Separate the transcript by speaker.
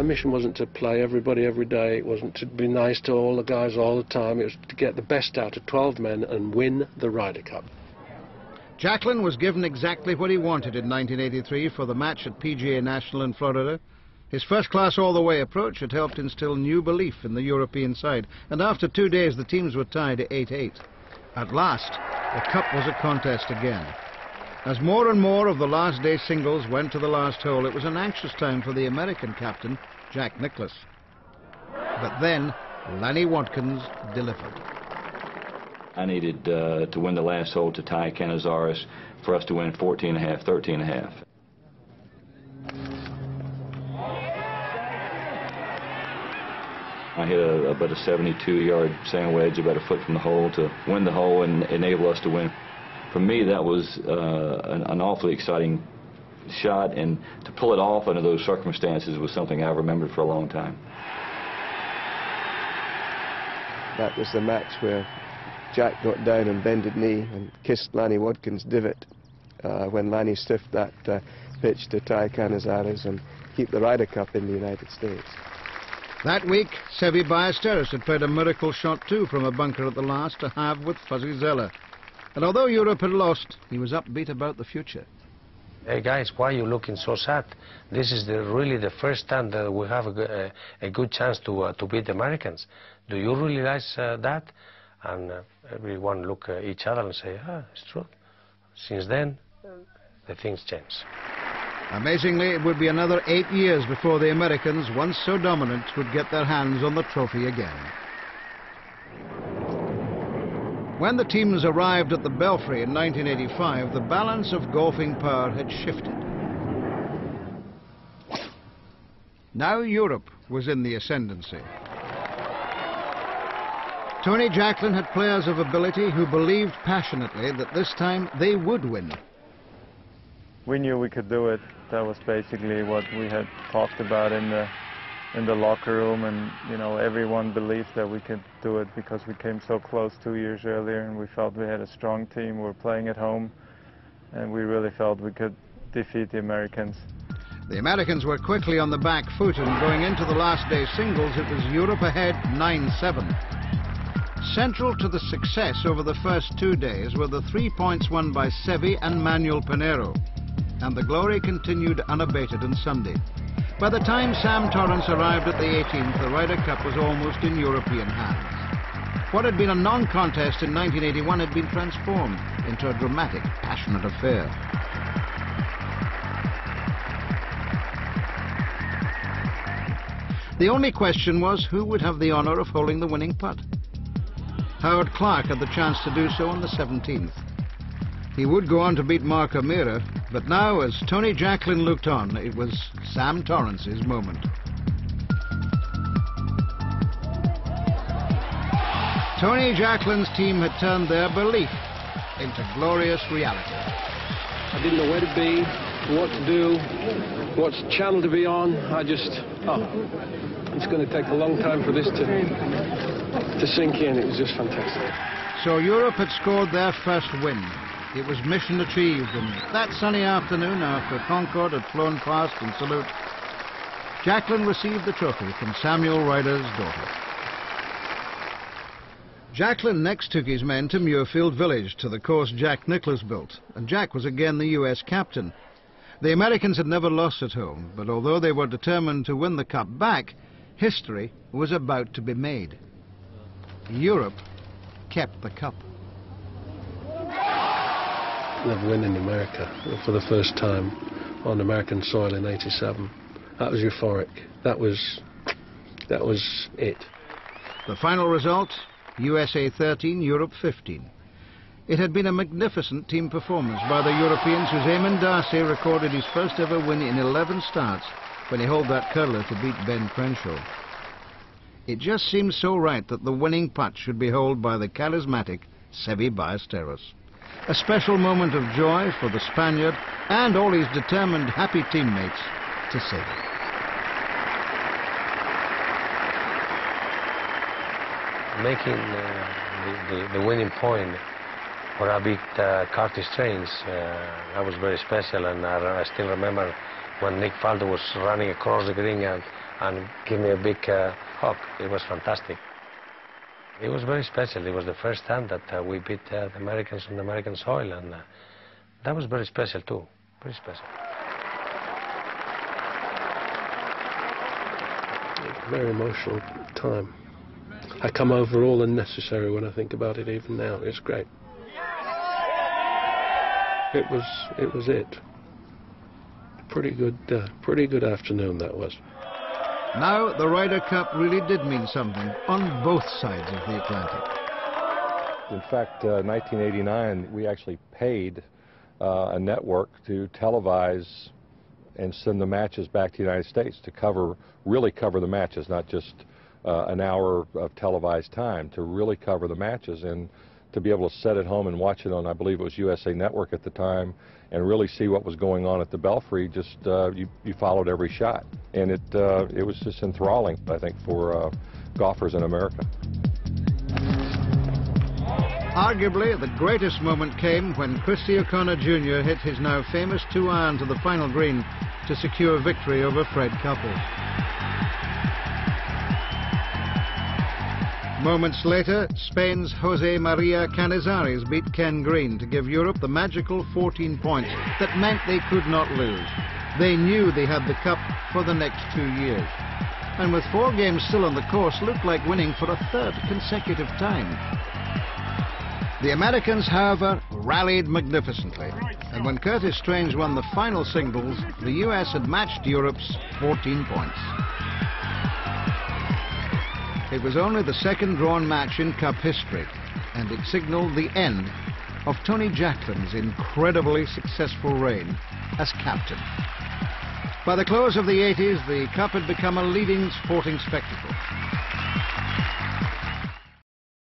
Speaker 1: Our mission wasn't to play everybody every day. It wasn't to be nice to all the guys all the time. It was to get the best out of 12 men and win the Ryder Cup.
Speaker 2: Jacklin was given exactly what he wanted in 1983 for the match at PGA National in Florida. His first-class all-the-way approach had helped instill new belief in the European side, and after 2 days the teams were tied at 8-8. At last, the Cup was a contest again. As more and more of the last day singles went to the last hole, it was an anxious time for the American captain, Jack Nicklaus. But then, Lanny Wadkins delivered.
Speaker 3: I needed to win the last hole to tie Canizares for us to win 14.5, 13.5. I hit about a 72-yard sand wedge about a foot from the hole to win the hole and enable us to win. For me, that was an awfully exciting shot, and to pull it off under those circumstances was something I remembered for a long time.
Speaker 4: That was the match where Jack got down on bended knee and kissed Lanny Wadkins' divot when Lanny stiffed that pitch to tie Canizares and keep the Ryder Cup in the United States.
Speaker 2: That week, Seve Ballesteros had played a miracle shot too from a bunker at the last to have with Fuzzy Zeller. And although Europe had lost, he was upbeat about the future.
Speaker 5: Hey guys, why are you looking so sad? This is really the first time that we have a good chance to beat the Americans. Do you realize that? And everyone look at each other and say, it's true. Since then, the things change.
Speaker 2: Amazingly, it would be another 8 years before the Americans, once so dominant, would get their hands on the trophy again. When the teams arrived at the Belfry in 1985, the balance of golfing power had shifted. Now Europe was in the ascendancy. Tony Jacklin had players of ability who believed passionately that this time they would win.
Speaker 6: We knew we could do it. That was basically what we had talked about in the locker room, and you know, everyone believed that we could do it because we came so close 2 years earlier, and we felt we had a strong team. We were playing at home, and we really felt we could defeat the Americans.
Speaker 2: The Americans were quickly on the back foot, and going into the last day singles, it was Europe ahead 9-7. Central to the success over the first 2 days were the 3 points won by Seve and Manuel Pinheiro, and the glory continued unabated on Sunday. By the time Sam Torrance arrived at the 18th, the Ryder Cup was almost in European hands. What had been a non-contest in 1981 had been transformed into a dramatic, passionate affair. The only question was who would have the honour of holding the winning putt. Howard Clark had the chance to do so on the 17th. He would go on to beat Mark O'Meara, but now, as Tony Jacklin looked on, it was Sam Torrance's moment. Tony Jacklin's team had turned their belief into glorious reality.
Speaker 1: I didn't know where to be, what to do, what channel to be on. It's going to take a long time for this to sink in. It was just fantastic.
Speaker 2: So Europe had scored their first win. It was mission achieved, and that sunny afternoon, after Concorde had flown past in salute, Jacklin received the trophy from Samuel Ryder's daughter. Jacklin next took his men to Muirfield Village, to the course Jack Nicklaus built, and Jack was again the US captain. The Americans had never lost at home, but although they were determined to win the Cup back, history was about to be made. Europe kept the Cup.
Speaker 1: Of winning America for the first time on American soil in '87. That was euphoric. That was it.
Speaker 2: The final result, USA 13, Europe 15. It had been a magnificent team performance by the Europeans, whose Eamon Darcy recorded his first ever win in 11 starts when he held that curler to beat Ben Crenshaw. It just seemed so right that the winning putt should be held by the charismatic Seve Ballesteros. A special moment of joy for the Spaniard and all his determined, happy teammates to Seve.
Speaker 5: Making the winning point for a big Curtis Strange. That was very special, and I still remember when Nick Faldo was running across the green and gave me a big hug. It was fantastic. It was very special. It was the first time that we beat the Americans on the American soil, and that was very special too, very special.
Speaker 1: Very emotional time. I come over all unnecessary when I think about it even now. It's great. It was it. Pretty good afternoon that was.
Speaker 2: Now the Ryder Cup really did mean something on both sides of the Atlantic.
Speaker 7: In fact, 1989, we actually paid a network to televise and send the matches back to the United States to really cover the matches, not just an hour of televised time, to really cover the matches and to be able to sit at home and watch it on, I believe it was USA Network at the time, and really see what was going on at the Belfry. Just you followed every shot, and it was just enthralling, I think, for golfers in America.
Speaker 2: Arguably, the greatest moment came when Christy O'Connor Jr. hit his now famous 2-iron to the final green to secure victory over Fred Couples. Moments later, Spain's Jose Maria Canizares beat Ken Green to give Europe the magical 14 points that meant they could not lose. They knew they had the cup for the next 2 years. And with 4 games still on the course, looked like winning for a 3rd consecutive time. The Americans, however, rallied magnificently. And when Curtis Strange won the final singles, the US had matched Europe's 14 points. It was only the 2nd drawn match in Cup history, and it signalled the end of Tony Jacklин's incredibly successful reign as captain. By the close of the 80s, the Cup had become a leading sporting spectacle.